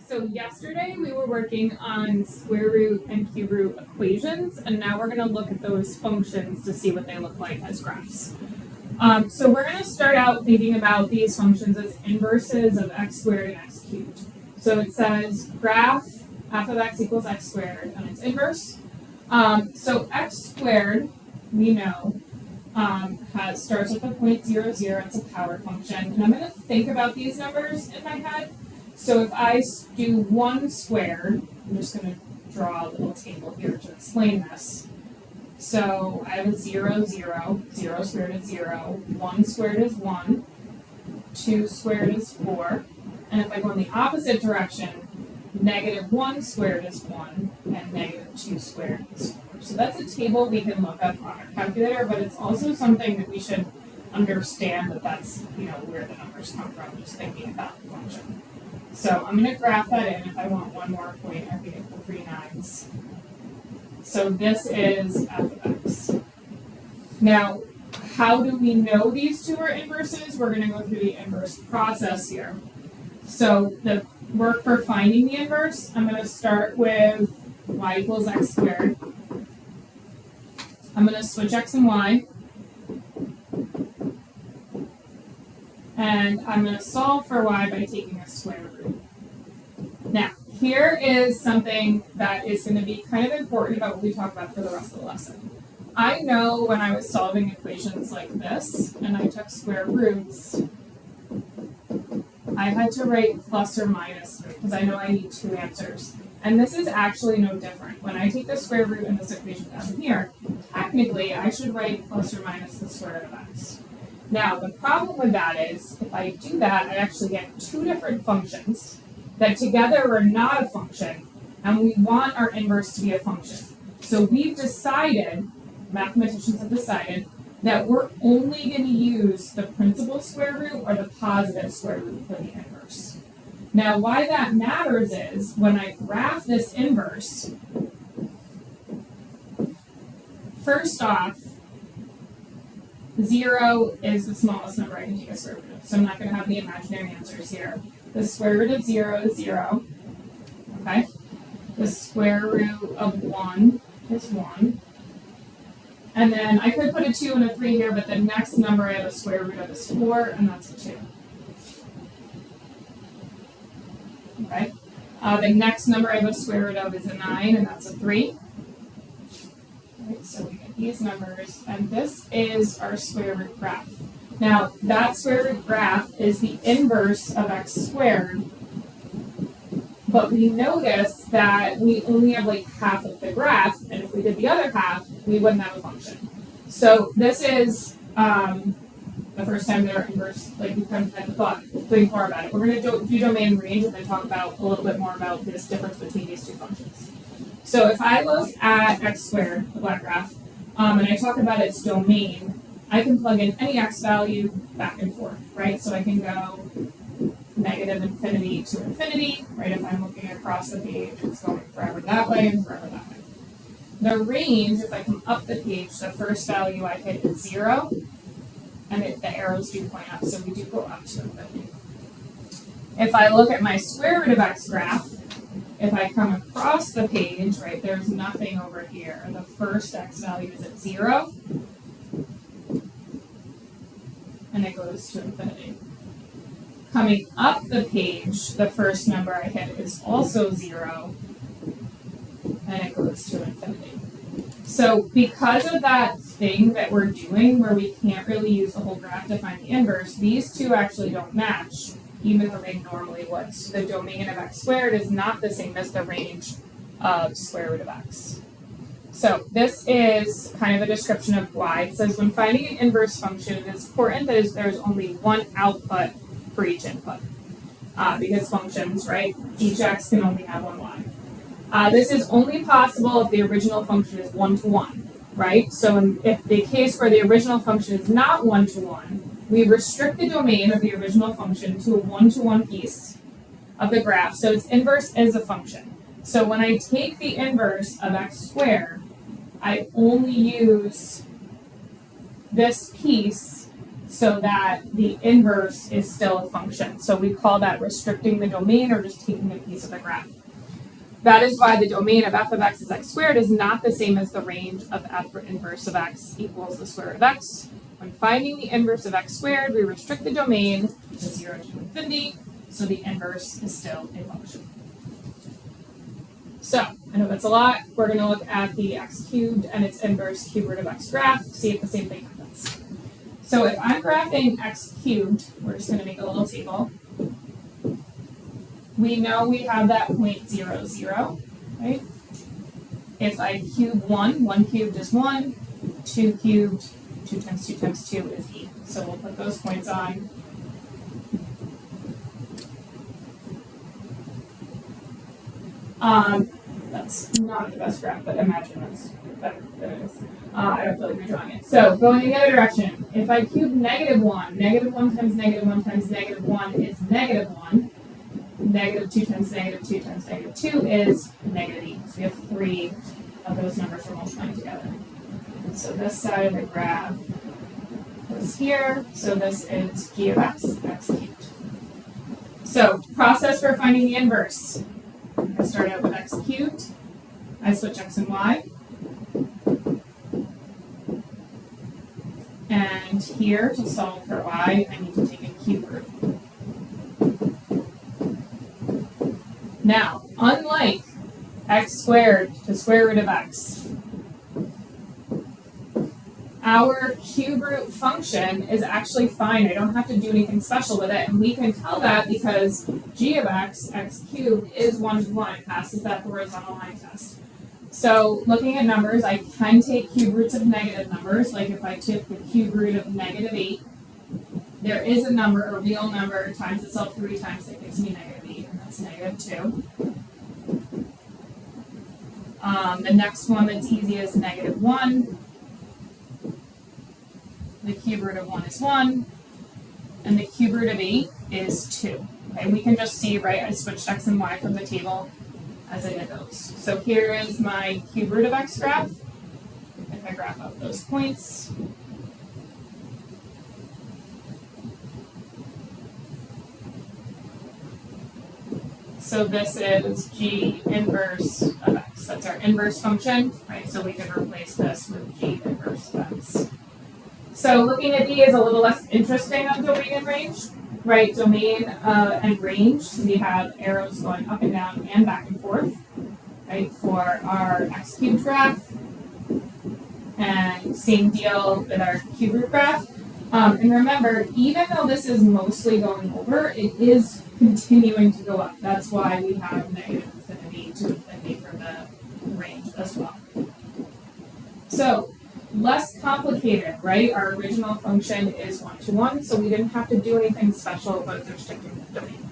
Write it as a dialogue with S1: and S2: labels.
S1: So yesterday we were working on square root and cube root equations, and now we're going to look at those functions to see what they look like as graphs. So we're going to start out thinking about these functions as inverses of x squared and x cubed. So it says graph f of x equals x squared, and it's inverse. So x squared, we know, starts at the point 0, 0. It's a power function. And I'm going to think about these numbers in my head. So if I do 1 squared, I'm just going to draw a little table here to explain this. So I have a 0, 0, 0 squared is 0, 1 squared is 1, 2 squared is 4, and if I go in the opposite direction, -1 squared is 1, and -2 squared is 4. So that's a table we can look up on our calculator, but it's also something that we should understand that that's, where the numbers come from, just thinking about the function. So I'm going to graph that in. If I want one more point, I can get 3 nines. So this is f of x. Now, how do we know these two are inverses? We're going to go through the inverse process here. So the work for finding the inverse, I'm going to start with y equals x squared. I'm going to switch x and y. And I'm going to solve for y by taking a square root. Now, here is something that is going to be kind of important about what we talk about for the rest of the lesson. I know when I was solving equations like this, and I took square roots, I had to write plus or minus because I know I need 2 answers. And this is actually no different. When I take the square root in this equation down here, technically I should write plus or minus the square root of x. Now, the problem with that is, if I do that, I actually get 2 different functions that together are not a function, and we want our inverse to be a function. So we've decided, mathematicians have decided, that we're only going to use the principal square root or the positive square root for the inverse. Now, why that matters is, when I graph this inverse, first off, 0 is the smallest number I can take a square root of, so I'm not going to have the imaginary answers here. The square root of 0 is 0, okay? The square root of 1 is 1. And then I could put a 2 and a 3 here, but the next number I have a square root of is 4, and that's a 2. Okay? The next number I have a square root of is a 9, and that's a 3. Right, so we get these numbers, and this is our square root graph. Now, that square root graph is the inverse of x squared, but we notice that we only have like half of the graph, and if we did the other half, we wouldn't have a function. So this is the first time that our inverse, like we kind of had the thought, think more about it. We're going to do domain range and then talk about a little bit more about this difference between these two functions. So if I look at x squared, the black graph, and I talk about its domain, I can plug in any x value back and forth, right? So I can go -infinity to infinity, right? If I'm looking across the page, it's going forever that way and forever that way. The range, if I come up the page, the first value I hit is 0, and the arrows do point up, so we do go up to infinity. If I look at my square root of x graph, if I come across the page, right, there's nothing over here. The first x value is at 0, and it goes to infinity. Coming up the page, the first number I hit is also 0, and it goes to infinity. So because of that thing that we're doing where we can't really use the whole graph to find the inverse, these two actually don't match, even though they normally would. So the domain of x squared is not the same as the range of square root of x. So this is kind of a description of why. It says when finding an inverse function, it's important that there's only one output for each input. Because functions, right, each x can only have one y. This is only possible if the original function is 1-to-1, right? So if the case where the original function is not 1-to-1, we restrict the domain of the original function to a 1-to-1 piece of the graph. So its inverse is a function. So when I take the inverse of x squared, I only use this piece so that the inverse is still a function. So we call that restricting the domain or just taking a piece of the graph. That is why the domain of f of x is x squared is not the same as the range of f inverse of x equals the square root of x. When finding the inverse of x squared, we restrict the domain to 0 to infinity, so the inverse is still a function. So, I know that's a lot. We're going to look at the x cubed and its inverse cube root of x graph, see if the same thing happens. So if I'm graphing x cubed, we're just going to make a little table. We know we have that point 0, 0, right? If I cube 1, 1 cubed is 1, 2 cubed, 2 times 2 times 2 is e. So we'll put those points on. That's not the best graph, but imagine that's better than it is. I don't feel like redrawing it. So going in the other direction, if I cube negative 1 times negative 1 times negative 1 is negative 1. Negative 2 times negative 2 times negative 2 is negative e. So we have 3 of those numbers we're multiplying together. And so this side of the graph is here. So this is g of x, x cubed. So process for finding the inverse. I start out with x cubed. I switch x and y. And here, to solve for y, I need to take a cube root. Now, unlike x squared to square root of x, our cube root function is actually fine. I don't have to do anything special with it. And we can tell that because g of x, x cubed, is 1 to 1. It passes that horizontal line test. So looking at numbers, I can take cube roots of negative numbers. Like if I took the cube root of negative 8, there is a number, a real number, times itself 3 times that gives me negative 8, and that's negative 2. The next one that's easy is negative 1. The cube root of 1 is 1, and the cube root of 8 is 2. Okay, we can just see, right, I switched x and y from the table as I did those. So here is my cube root of x graph. If I graph out those points. So this is g inverse of x. That's our inverse function, right? So we can replace this with g inverse of x. So looking at D is a little less interesting on domain and range, right? Domain and range, we have arrows going up and down and back and forth, right, for our x cubed graph. And same deal with our cube root graph. And remember, even though this is mostly going over, it is continuing to go up. That's why we have negative infinity to infinity for the range as well. So, less complicated, right? Our original function is 1 to 1, so we didn't have to do anything special about restricting the domain.